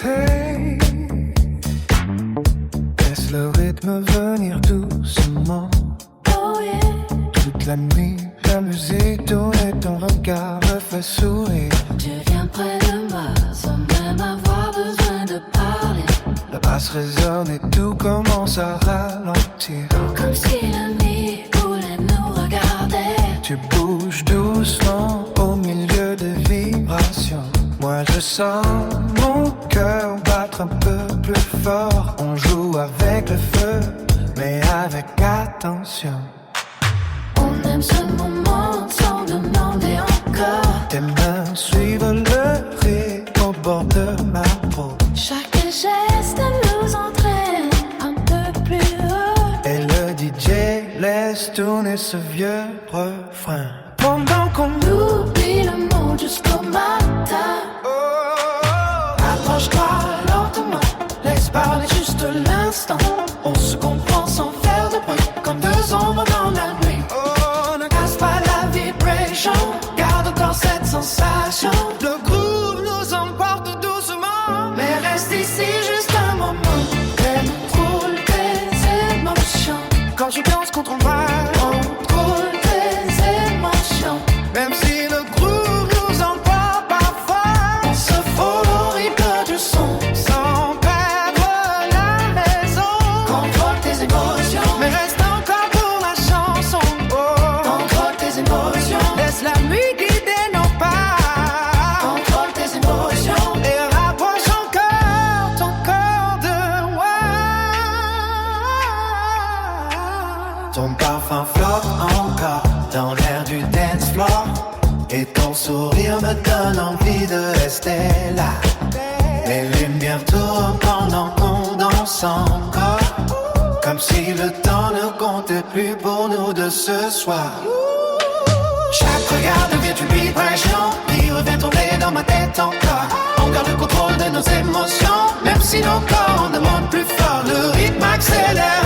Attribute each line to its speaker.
Speaker 1: Hey, laisse le rythme venir doucement.
Speaker 2: Oh yeah.
Speaker 1: Toute la nuit, la musique tourne et ton regard me fait sourire.
Speaker 2: Tu viens près de moi sans même avoir besoin de parler.
Speaker 1: La basse résonne et tout commence à ralentir.
Speaker 2: Comme si la nuit voulait nous regarder.
Speaker 1: Tu bouges doucement au milieu des vibrations. Moi je sens mon cœur battre un peu plus fort. On joue avec le feu, mais avec attention.
Speaker 2: On aime ce moment sans demander encore.
Speaker 1: Tes mains suivent le rythme au bord de ma peau.
Speaker 2: Chaque geste nous entraîne un peu plus haut.
Speaker 1: Et le DJ laisse tourner ce vieux refrain. Pendant qu'on
Speaker 2: Oublie le monde jusqu'au matin.
Speaker 1: Approche-toi lentement, laisse parler juste l'instant. On se comprend sans faire de bruit, comme deux ombres dans la nuit. Oh, ne casse pas la vibration, garde encore cette sensation. Le groove nous emporte doucement, mais reste ici juste un moment.
Speaker 2: Contrôle tes émotions.
Speaker 1: Quand je danse contre un verre,
Speaker 2: Contrôle tes émotions.
Speaker 1: même si le groove nous emporte parfois,
Speaker 2: On se fout au rythme du son.
Speaker 1: sans perdre la raison.
Speaker 2: Contrôle tes émotions.
Speaker 1: Mais reste encore pour la chanson. Oh,
Speaker 2: Contrôle tes émotions.
Speaker 1: laisse la nuit guider nos pas.
Speaker 2: Contrôle tes émotions.
Speaker 1: Et rapproche encore ton corps de moi. Ton parfum flotte encore dans l'air du dance floor. Et ton sourire me donne envie de rester là. Les lumières tournent pendant qu'on danse encore, comme si le temps ne comptait plus pour nous de ce soir. Chaque regard devient une vibration qui revient tourner dans ma tête encore. On garde le contrôle de nos émotions, même si nos corps demandent plus fort. Le rythme accélère.